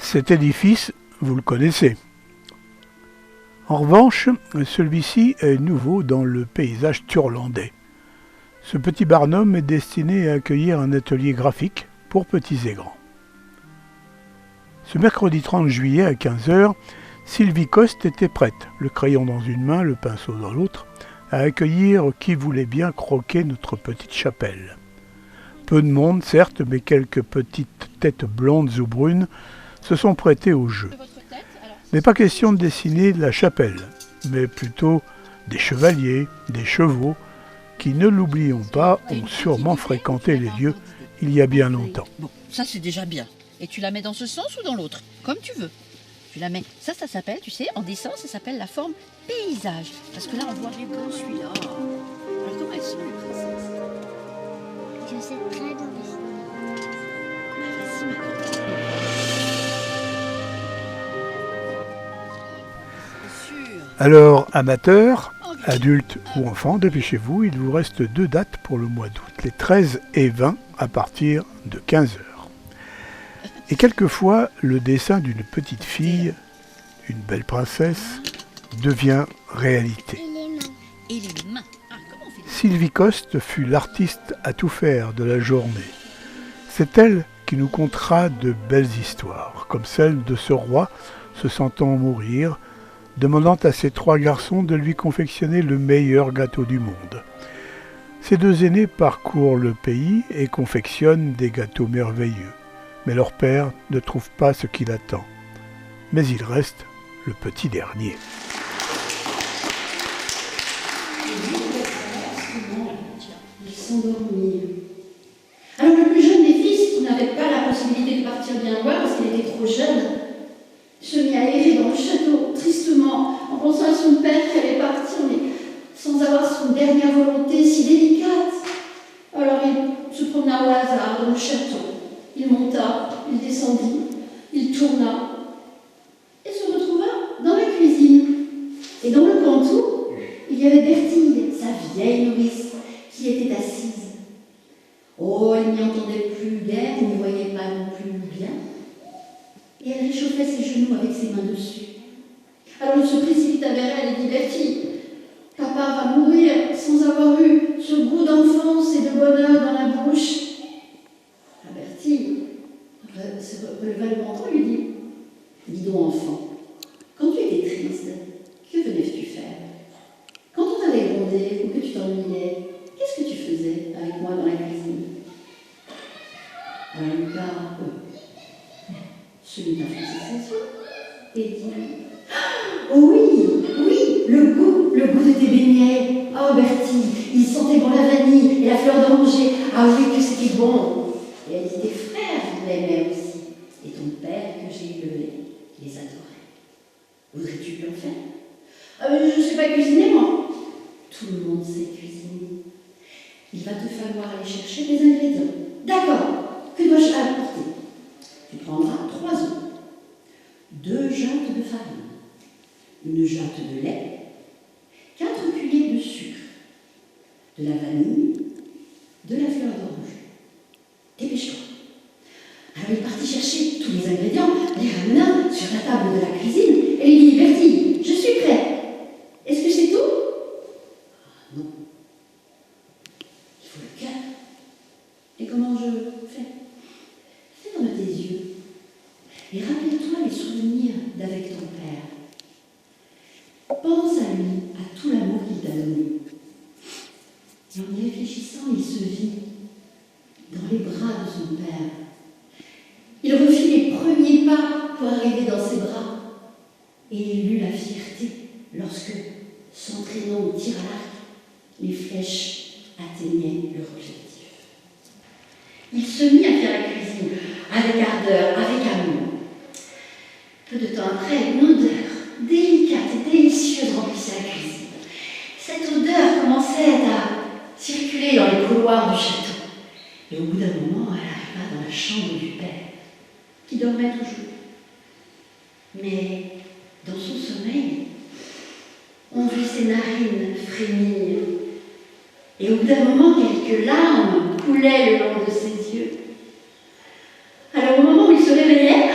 Cet édifice, vous le connaissez. En revanche, celui-ci est nouveau dans le paysage turlandais. Ce petit barnum est destiné à accueillir un atelier graphique pour petits et grands. Ce mercredi 30 juillet à 15 h, Sylvie Coste était prête, le crayon dans une main, le pinceau dans l'autre, à accueillir qui voulait bien croquer notre petite chapelle. Peu de monde, certes, mais quelques petites têtes blondes ou brunes se sont prêtées au jeu. Mais pas question de dessiner la chapelle, mais plutôt des chevaliers, des chevaux, qui, ne l'oublions pas, ont sûrement fréquenté les lieux il y a bien longtemps. Bon, ça c'est déjà bien. Et tu la mets dans ce sens ou dans l'autre, comme tu veux. Tu la mets. Ça s'appelle, tu sais, en dessin, ça s'appelle la forme paysage. Parce que là, on voit les beaux celui-là. Alors comment elles sont les princesses? Je sais très bien dessiner. Vas-y, ma grande. Bien sûr. Alors, amateurs, adultes ou enfants, dépêchez-vous, il vous reste 2 dates pour le mois d'août, les 13 et 20 à partir de 15 h. Et quelquefois, le dessin d'une petite fille, une belle princesse, devient réalité. Et les mains. Et les mains. Ah, comment on fait les Sylvie Coste fut l'artiste à tout faire de la journée. C'est elle qui nous contera de belles histoires, comme celle de ce roi se sentant mourir, demandant à ses 3 garçons de lui confectionner le meilleur gâteau du monde. Ses 2 aînés parcourent le pays et confectionnent des gâteaux merveilleux. Mais leur père ne trouve pas ce qu'il attend. Mais il reste le petit dernier. Ils s'endormirent. Alors le plus jeune des fils, qui n'avait pas la possibilité de partir bien loin parce qu'il était trop jeune, se mit à errer dans le château tristement en pensant à son père qui allait partir, mais sans avoir son dernière volonté si délicate. Alors il se promena au hasard dans le château. Il monta, il descendit, il tourna et se retrouva dans la cuisine. Et dans le cantou, il y avait Bertille, sa vieille nourrice, qui était assise. Oh, elle n'y entendait plus guère, elle n'y voyait pas non plus bien. Et elle réchauffait ses genoux avec ses mains dessus. Alors il se précipita vers elle et dit: Bertille, papa va mourir sans avoir eu ce goût d'enfance et de bonheur dans la bouche. Bertille se releva le menton et lui dit: dis donc, enfant, quand tu étais triste, que venais-tu faire? Quand on t'avait grondé ou que tu t'ennuyais, qu'est-ce que tu faisais avec moi dans la cuisine? Alors Lucas se mit à froncer ses yeux et dit: oh oui, le goût de tes beignets. Oh Bertille, il sentait bon la vanille et la fleur d'oranger. Ah oui, que c'était bon. Et elle dit: tes frères l'aimaient aussi. Et ton père que j'ai élevé les adorait. Voudrais-tu lui en faire? Je ne sais pas cuisiner, moi. Tout le monde sait cuisiner. Il va te falloir aller chercher des ingrédients. D'accord. Que dois-je apporter? Tu prendras 3 œufs, 2 jattes de farine, une jatte de lait, 4 cuillères de sucre, de la vanille, de la fleur d'orange. Dépêche-toi. Alors il partit chercher tous les ingrédients, les ramena sur la table de la cuisine et lui dit: Bertille, je suis prêt. Est-ce que c'est tout? Non. Il faut le cœur. Et comment je fais? Ferme tes yeux et rappelle-toi les souvenirs d'avec ton père. Pense à lui, à tout l'amour qu'il t'a donné. Et en y réfléchissant, il se vit dans les bras de son père. Il refit les premiers pas pour arriver dans ses bras. Et il eut la fierté lorsque, s'entraînant au tir à l'arc, les flèches atteignaient leur objectif. Il se mit à faire la cuisine avec ardeur, avec amour. Peu de temps après, une odeur délicate et délicieuse remplissait la cuisine. Cette odeur commençait à circuler dans les couloirs du château. Et au bout d'un moment, elle arriva dans la chambre du père, qui dormait toujours. Mais dans son sommeil, on vit ses narines frémir. Et au bout d'un moment, quelques larmes coulaient le long de ses yeux. Alors au moment où il se réveillait,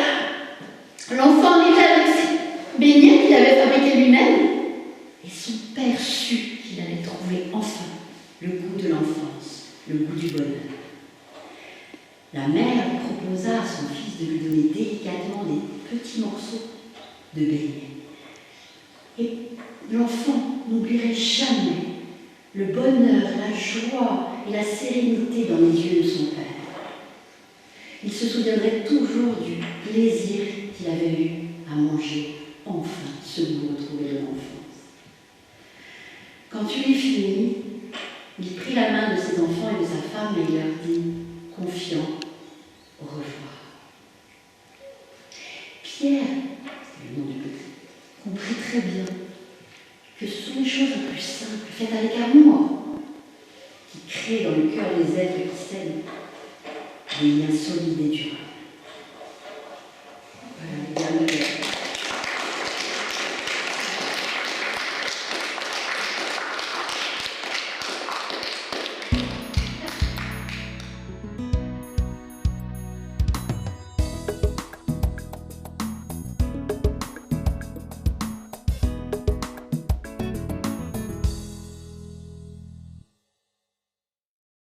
La mère proposa à son fils de lui donner délicatement des petits morceaux de beignets. Et l'enfant n'oublierait jamais le bonheur, la joie et la sérénité dans les yeux de son père. Il se souviendrait toujours du plaisir qu'il avait eu à manger enfin ce goût retrouvé de l'enfance. Quand il eut fini, il prit la main de ses enfants et de sa femme et il leur dit, confiant, au revoir. Pierre, c'est le nom du petit, comprit très bien que ce sont les choses les plus simples, faites avec amour, qui créent dans le cœur des êtres qui s'aiment des liens solides et durables.